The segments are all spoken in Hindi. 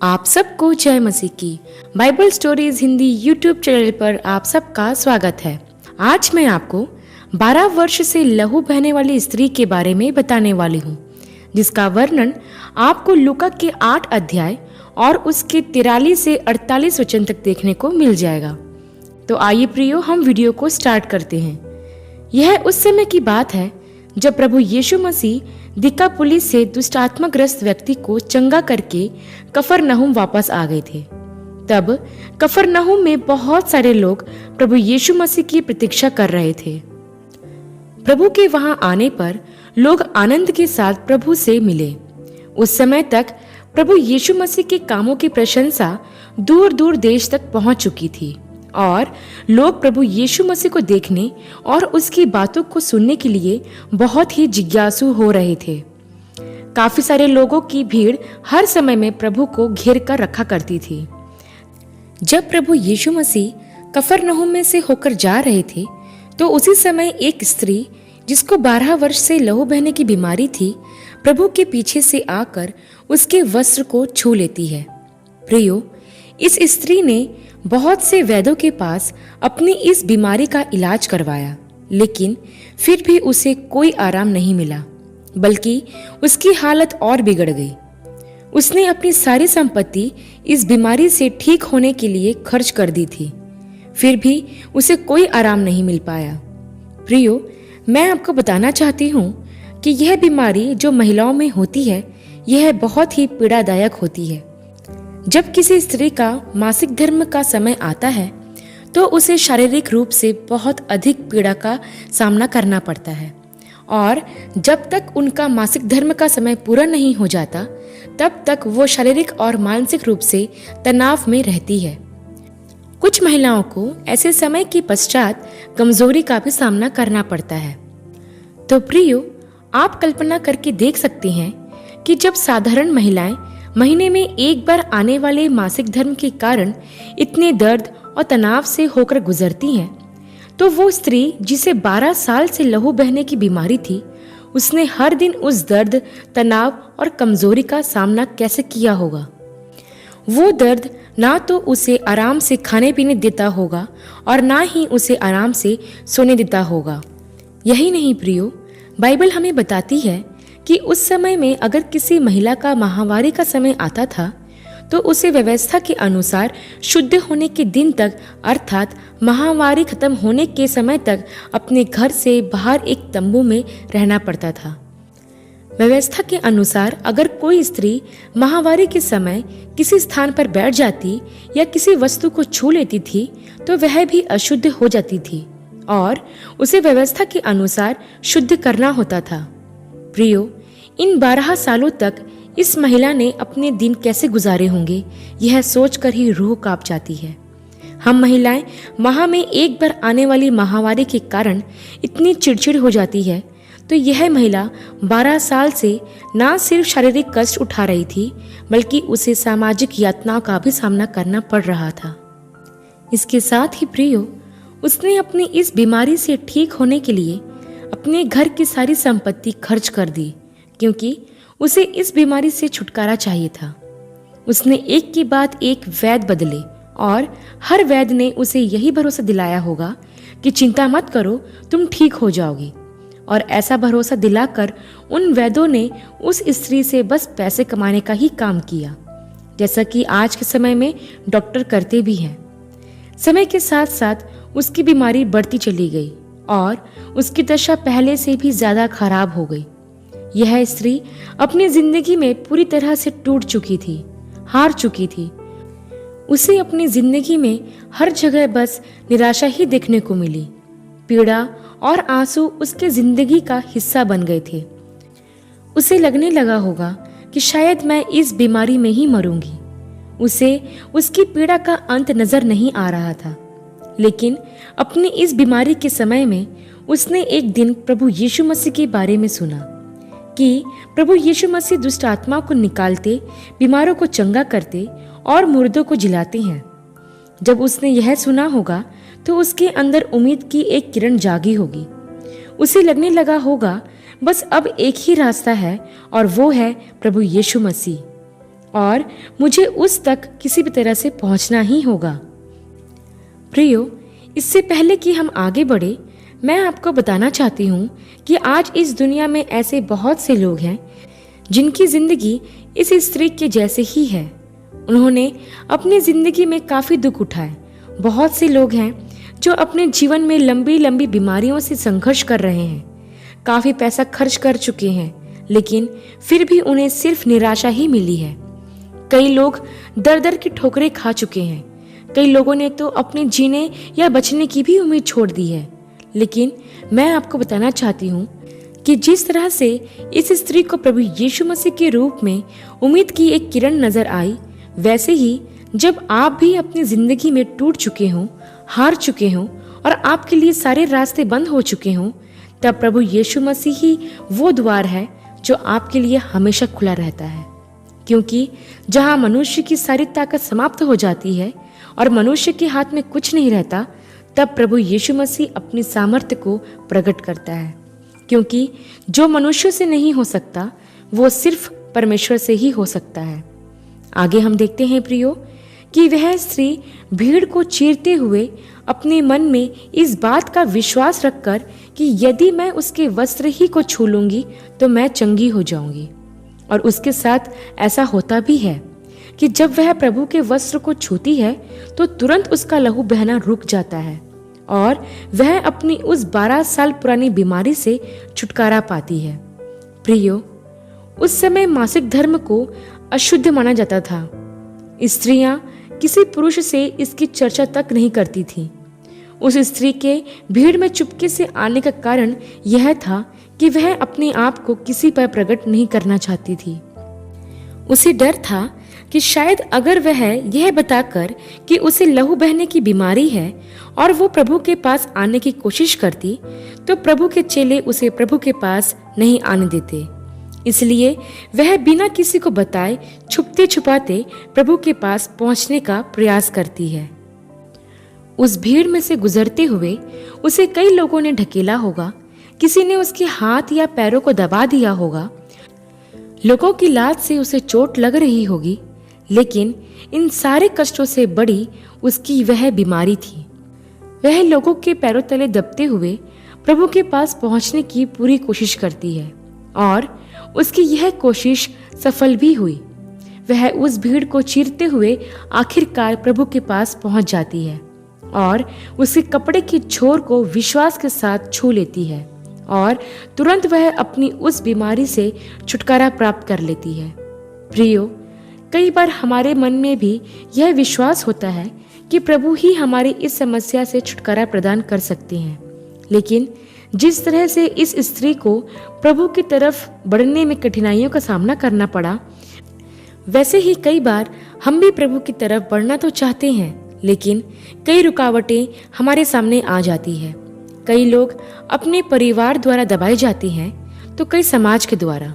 आप सबको जय मसीह की Bible stories Hindi YouTube channel पर आप सबका स्वागत है। आज मैं आपको 12 वर्ष से लहू बहने वाली स्त्री के बारे में बताने वाली हूँ, जिसका वर्णन आपको लूका के 8 अध्याय और उसके 43 से 48 वचन तक देखने को मिल जाएगा। तो आइए प्रियो, हम वीडियो को स्टार्ट करते हैं। यह उस समय की बात है जब प्रभु यीशु मसीह दिकापुलिस से दुष्ट आत्माग्रस्त व्यक्ति को चंगा करके कफरनहूम वापस आ गए थे। तब कफरनहूम में बहुत सारे लोग प्रभु यीशु मसीह की प्रतीक्षा कर रहे थे। प्रभु के वहां आने पर लोग आनंद के साथ प्रभु से मिले। उस समय तक प्रभु यीशु मसीह के कामों की प्रशंसा दूर दूर देश तक पहुंच चुकी थी और लोग प्रभु यीशु मसीह को देखने और उसकी बातों को सुनने के लिए बहुत ही जिज्ञासु हो रहे थे। काफी सारे लोगों की भीड़ हर समय में प्रभु को घेर कर रखा करती थी। जब प्रभु यीशु मसीह कफरनहूम में से होकर जा रहे थे तो उसी समय एक स्त्री जिसको 12 वर्ष से लहू बहने की बीमारी थी, प्रभु के पीछे से आकर उसके वस्त्र को छू लेती है। प्रियो, इस स्त्री ने बहुत से वैद्यों के पास अपनी इस बीमारी का इलाज करवाया, लेकिन फिर भी उसे कोई आराम नहीं मिला, बल्कि उसकी हालत और बिगड़ गई। उसने अपनी सारी संपत्ति इस बीमारी से ठीक होने के लिए खर्च कर दी थी, फिर भी उसे कोई आराम नहीं मिल पाया। प्रियो, मैं आपको बताना चाहती हूँ कि यह बीमारी जो महिलाओं में होती है, यह बहुत ही पीड़ादायक होती है। जब किसी स्त्री का मासिक धर्म का समय आता है तो उसे शारीरिक रूप से बहुत अधिक पीड़ा का सामना करना पड़ता है और जब तक उनका मासिक धर्म का समय पूरा नहीं हो जाता तब तक वो शारीरिक और मानसिक रूप से तनाव में रहती है। कुछ महिलाओं को ऐसे समय के पश्चात कमजोरी का भी सामना करना पड़ता है। तो प्रियो, आप कल्पना करके देख सकते हैं कि जब साधारण महिलाएं महीने में एक बार आने वाले मासिक धर्म के कारण इतने दर्द और तनाव से होकर गुजरती हैं, तो वो स्त्री जिसे 12 साल से लहू बहने की बीमारी थी, उसने हर दिन उस दर्द, तनाव और कमजोरी का सामना कैसे किया होगा। वो दर्द ना तो उसे आराम से खाने पीने देता होगा और ना ही उसे आराम से सोने देता होगा। यही नहीं प्रियो, बाइबल हमें बताती है कि उस समय में अगर किसी महिला का माहवारी का समय आता था तो उसे व्यवस्था के अनुसार शुद्ध होने के दिन तक, अर्थात माहवारी खत्म होने के समय तक अपने घर से बाहर एक तंबू में रहना पड़ता था। व्यवस्था के अनुसार अगर कोई स्त्री माहवारी के समय किसी स्थान पर बैठ जाती या किसी वस्तु को छू लेती थी तो वह भी अशुद्ध हो जाती थी और उसे व्यवस्था के अनुसार शुद्ध करना होता था। प्रियो, इन 12 सालों तक इस महिला ने अपने दिन कैसे गुजारे होंगे, यह सोचकर ही रूह कांप जाती है। हम महिलाएं माह में एक बार आने वाली माहवारी के कारण इतनी चिड़चिड़ हो जाती है, तो यह महिला 12 साल से न सिर्फ शारीरिक कष्ट उठा रही थी, बल्कि उसे सामाजिक यातनाओं का भी सामना करना पड़ रहा था। इसके साथ ही प्रियो, उसने अपनी इस बीमारी से ठीक होने के लिए अपने घर की सारी संपत्ति खर्च कर दी, क्योंकि उसे इस बीमारी से छुटकारा चाहिए था। उसने एक के बाद एक वैद्य बदले और हर वैद्य ने उसे यही भरोसा दिलाया होगा कि चिंता मत करो, तुम ठीक हो जाओगी। और ऐसा भरोसा दिलाकर उन वैद्यों ने उस स्त्री से बस पैसे कमाने का ही काम किया, जैसा कि आज के समय में डॉक्टर करते भी हैं। समय के साथ साथ उसकी बीमारी बढ़ती चली गई और उसकी दशा पहले से भी ज्यादा खराब हो गई। यह स्त्री अपनी जिंदगी में पूरी तरह से टूट चुकी थी, हार चुकी थी। उसे अपनी जिंदगी में हर जगह बस निराशा ही देखने को मिली। पीड़ा और आंसू उसके जिंदगी का हिस्सा बन गए थे। उसे लगने लगा होगा कि शायद मैं इस बीमारी में ही मरूंगी। उसे उसकी पीड़ा का अंत नजर नहीं आ रहा था, लेकिन अपनी इस बीमारी के समय में उसने एक दिन प्रभु यीशु मसीह के बारे में सुना कि प्रभु यीशु मसीह दुष्ट आत्माओं को निकालते, बीमारों को चंगा करते और मुर्दों को जिलाते हैं। जब उसने यह सुना होगा तो उसके अंदर उम्मीद की एक किरण जागी होगी। उसे लगने लगा होगा बस अब एक ही रास्ता है और वो है प्रभु यीशु मसीह। और मुझे उस तक किसी भी तरह से पहुंचना ही होगा। प्रियो, इससे पहले कि हम आगे बढ़े, मैं आपको बताना चाहती हूँ कि आज इस दुनिया में ऐसे बहुत से लोग हैं जिनकी जिंदगी इस स्त्री के जैसे ही है। उन्होंने अपनी जिंदगी में काफी दुख उठाए। बहुत से लोग हैं जो अपने जीवन में लंबी लंबी बीमारियों से संघर्ष कर रहे हैं, काफी पैसा खर्च कर चुके हैं, लेकिन फिर भी उन्हें सिर्फ निराशा ही मिली है। कई लोग दर दर की ठोकरें खा चुके हैं। कई लोगों ने तो अपने जीने या बचने की भी उम्मीद छोड़ दी है। लेकिन मैं आपको बताना चाहती हूँ कि जिस तरह से इस स्त्री को प्रभु यीशु मसीह के रूप में उम्मीद की एक किरण नजर आई, वैसे ही जब आप भी अपनी जिंदगी में टूट चुके हों, हार चुके हों और आपके लिए सारे रास्ते बंद हो चुके हों, तब प्रभु यीशु मसीह ही वो द्वार है जो आपके लिए हमेशा खुला रहता है। क्योंकि जहाँ मनुष्य की सारी ताकत समाप्त हो जाती है और मनुष्य के हाथ में कुछ नहीं रहता, तब प्रभु यीशु मसीह अपनी सामर्थ्य को प्रकट करता है। क्योंकि जो मनुष्य से नहीं हो सकता, वो सिर्फ परमेश्वर से ही हो सकता है। आगे हम देखते हैं प्रियो कि वह स्त्री भीड़ को चीरते हुए अपने मन में इस बात का विश्वास रखकर कि यदि मैं उसके वस्त्र ही को छू लूंगी तो मैं चंगी हो जाऊंगी। और उसके साथ ऐसा होता भी है कि जब वह प्रभु के वस्त्र को छूती है तो तुरंत उसका लहू बहना रुक जाता है और वह अपनी उस 12 साल पुरानी बीमारी से छुटकारा पाती है। प्रियो, उस समय मासिक धर्म को अशुद्ध माना जाता था। स्त्रियां किसी पुरुष से इसकी चर्चा तक नहीं करती थीं। उस स्त्री के भीड़ में चुपके से आने का कारण यह था कि वह अपने आप को किसी पर प्रकट नहीं करना चाहती थी। उसे डर था कि शायद अगर वह यह बताकर कि उसे लहू बहने की बीमारी है और वो प्रभु के पास आने की कोशिश करती, तो प्रभु के चेले उसे प्रभु के पास नहीं आने देते। इसलिए वह बिना किसी को बताए छुपते छुपाते प्रभु के पास पहुंचने का प्रयास करती है। उस भीड़ में से गुजरते हुए उसे कई लोगों ने ढकेला होगा, किसी ने उसके हाथ या पैरों को दबा दिया होगा, लोगों की लात से उसे चोट लग रही होगी, लेकिन इन सारे कष्टों से बड़ी उसकी वह बीमारी थी। वह लोगों के पैरों तले दबते हुए प्रभु के पास पहुंचने की पूरी कोशिश करती है और उसकी यह कोशिश सफल भी हुई। वह उस भीड़ को चीरते हुए आखिरकार प्रभु के पास पहुंच जाती है और उसके कपड़े की छोर को विश्वास के साथ छू लेती है और तुरंत वह अपनी उस बीमारी से छुटकारा प्राप्त कर लेती है। प्रियो, कई बार हमारे मन में भी यह विश्वास होता है कि प्रभु ही हमारी इस समस्या से छुटकारा प्रदान कर सकते हैं, लेकिन जिस तरह से इस स्त्री को प्रभु की तरफ बढ़ने में कठिनाइयों का सामना करना पड़ा, वैसे ही कई बार हम भी प्रभु की तरफ बढ़ना तो चाहते हैं, लेकिन कई रुकावटें हमारे सामने आ जाती है। कई लोग अपने परिवार द्वारा दबाए जाते हैं तो कई समाज के द्वारा।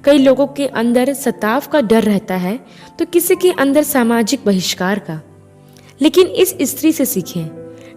कई लोगों के अंदर सताव का डर रहता है तो किसी के अंदर सामाजिक बहिष्कार का। लेकिन इस स्त्री से सीखें।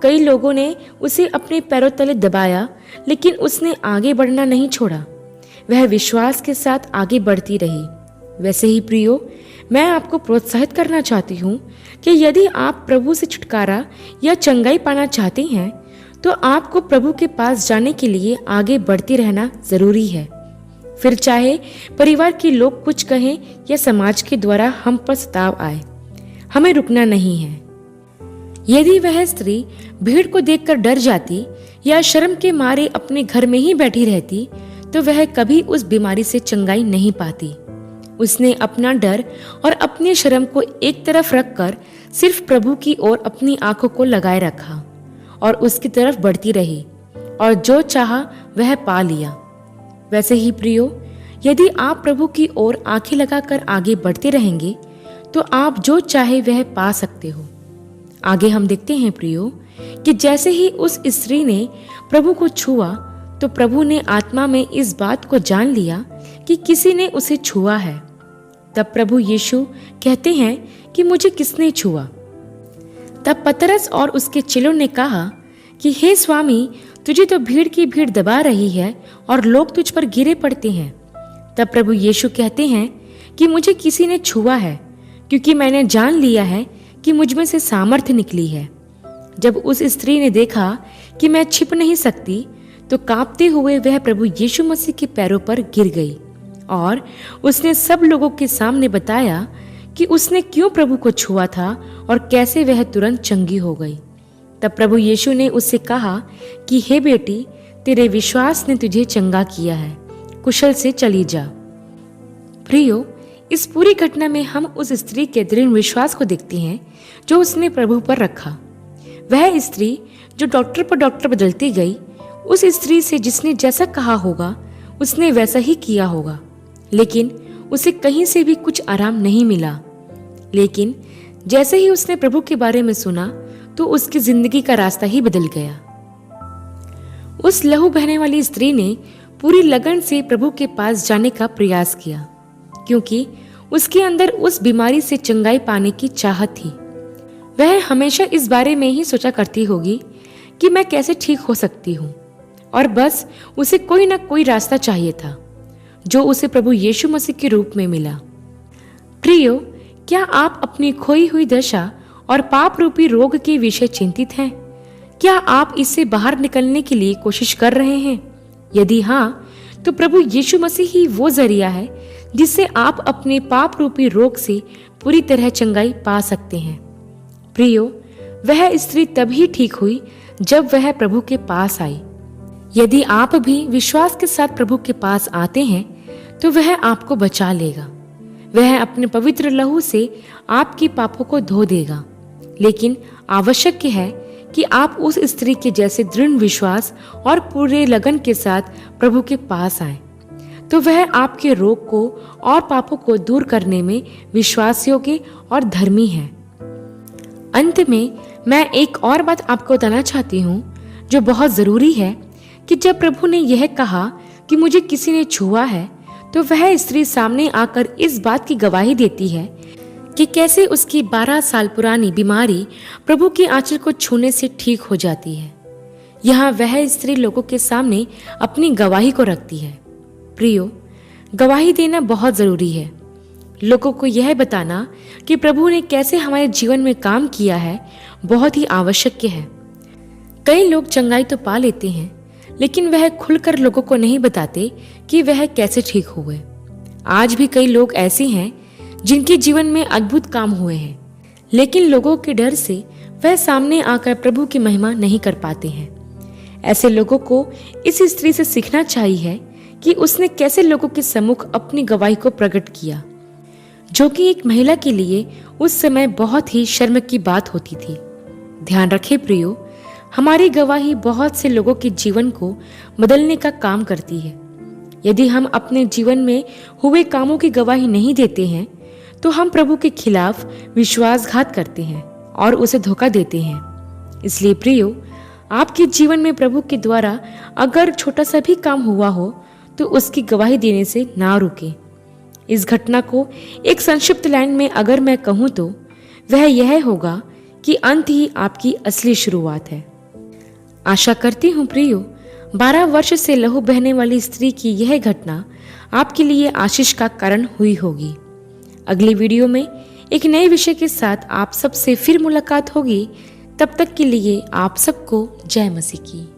कई लोगों ने उसे अपने पैरों तले दबाया, लेकिन उसने आगे बढ़ना नहीं छोड़ा। वह विश्वास के साथ आगे बढ़ती रही। वैसे ही प्रियो, मैं आपको प्रोत्साहित करना चाहती हूँ कि यदि आप प्रभु से छुटकारा या चंगाई पाना चाहते हैं तो आपको प्रभु के पास जाने के लिए आगे बढ़ते रहना जरूरी है। फिर चाहे परिवार के लोग कुछ कहें या समाज के द्वारा हम पर सताव आए, हमें रुकना नहीं है। यदि वह स्त्री भीड़ को देखकर डर जाती या शर्म के मारे अपने घर में ही बैठी रहती तो वह कभी उस बीमारी से चंगाई नहीं पाती। उसने अपना डर और अपनी शर्म को एक तरफ रखकर सिर्फ प्रभु की ओर अपनी आंखों को लगाए रखा और उसकी तरफ बढ़ती रही और जो चाहा वह पा लिया। वैसे ही प्रियो, यदि आप प्रभु की ओर आंखें लगाकर आगे बढ़ते रहेंगे तो आप जो चाहे वह पा सकते हो। आगे हम देखते हैं प्रियो कि जैसे ही उस स्त्री ने प्रभु को छुआ तो प्रभु ने आत्मा में इस बात को जान लिया कि किसी ने उसे छुआ है। तब प्रभु यीशु कहते हैं कि मुझे किसने छुआ। तब पतरस और उसके चेलों ने कहा कि हे स्वामी, तुझे तो भीड़ की भीड़ दबा रही है और लोग तुझ पर गिरे पड़ते हैं। तब प्रभु यीशु कहते हैं कि मुझे किसी ने छुआ है, क्योंकि मैंने जान लिया है कि मुझ में से सामर्थ्य निकली है। जब उस स्त्री ने देखा कि मैं छिप नहीं सकती, तो कांपते हुए वह प्रभु यीशु मसीह के पैरों पर गिर गई और उसने सब लोगों के सामने बताया कि उसने क्यों प्रभु को छुआ था और कैसे वह तुरंत चंगी हो गई। तब प्रभु यीशु ने उससे कहा कि हे बेटी, तेरे विश्वास ने तुझे चंगा किया है, कुशल से चली जा। प्रियो, इस पूरी घटना में हम उस स्त्री के दृढ़ विश्वास को देखते हैं जो उसने प्रभु पर रखा। वह स्त्री जो डॉक्टर पर डॉक्टर बदलती गई, उस स्त्री से जिसने जैसा कहा होगा उसने वैसा ही किया होगा, लेकिन उसे कहीं से भी कुछ आराम नहीं मिला। लेकिन जैसे ही उसने प्रभु के बारे में सुना तो उसकी जिंदगी का रास्ता ही बदल गया। उस लहू बहने वाली स्त्री ने पूरी लगन से प्रभु के पास जाने का प्रयास किया, क्योंकि उसके अंदर उस बीमारी से चंगाई पाने की चाहत थी। वह हमेशा इस बारे में ही सोचा करती होगी कि मैं कैसे ठीक हो सकती हूँ, और बस उसे कोई ना कोई रास्ता चाहिए था जो उसे प्रभु यीशु मसीह के रूप में मिला। प्रियो, क्या आप अपनी खोई हुई दशा और पाप रूपी रोग के विषय चिंतित हैं? क्या आप इससे बाहर निकलने के लिए कोशिश कर रहे हैं? यदि हाँ, तो प्रभु यीशु मसीह ही वो जरिया है जिससे आप अपने पाप रूपी रोग से पूरी तरह चंगाई पा सकते हैं। प्रियो, वह स्त्री तभी ठीक हुई जब वह प्रभु के पास आई। यदि आप भी विश्वास के साथ प्रभु के पास आते हैं तो वह आपको बचा लेगा। वह अपने पवित्र लहू से आपके पापों को धो देगा। लेकिन आवश्यक है कि आप उस स्त्री के जैसे दृढ़ विश्वास और पूरे लगन के साथ प्रभु के पास आएं, तो वह आपके रोग को और पापों को दूर करने में विश्वास योग्य और धर्मी है। अंत में मैं एक और बात आपको बताना चाहती हूँ जो बहुत जरूरी है, कि जब प्रभु ने यह कहा कि मुझे किसी ने छुआ है, तो वह स्त्री सामने आकर इस बात की गवाही देती है कि कैसे उसकी 12 साल पुरानी बीमारी प्रभु के आंचल को छूने से ठीक हो जाती है। यहाँ वह स्त्री लोगों के सामने अपनी गवाही को रखती है। प्रियो, गवाही देना बहुत जरूरी है। लोगों को यह बताना कि प्रभु ने कैसे हमारे जीवन में काम किया है बहुत ही आवश्यक है। कई लोग चंगाई तो पा लेते हैं, लेकिन वह खुलकर लोगों को नहीं बताते कि वह कैसे ठीक हुए। आज भी कई लोग ऐसे हैं जिनके जीवन में अद्भुत काम हुए हैं, लेकिन लोगों के डर से वह सामने आकर प्रभु की महिमा नहीं कर पाते हैं। ऐसे लोगों को इस स्त्री से सीखना चाहिए कि उसने कैसे लोगों के सम्मुख अपनी गवाही को प्रकट किया, जो कि एक महिला के लिए उस समय बहुत ही शर्म की बात होती थी। ध्यान रखें प्रियो, हमारी गवाही बहुत से लोगों के जीवन को बदलने का काम करती है। यदि हम अपने जीवन में हुए कामों की गवाही नहीं देते हैं, तो हम प्रभु के खिलाफ विश्वासघात करते हैं और उसे धोखा देते हैं। इसलिए प्रियो, आपके जीवन में प्रभु के द्वारा अगर छोटा सा भी काम हुआ हो तो उसकी गवाही देने से ना रुके। इस घटना को एक संक्षिप्त लाइन में अगर मैं कहूँ तो वह यह होगा कि अंत ही आपकी असली शुरुआत है। आशा करती हूँ प्रियो, 12 वर्ष से लहू बहने वाली स्त्री की यह घटना आपके लिए आशीष का कारण हुई होगी। अगली वीडियो में एक नए विषय के साथ आप सबसे फिर मुलाकात होगी। तब तक के लिए आप सबको जय मसीह की।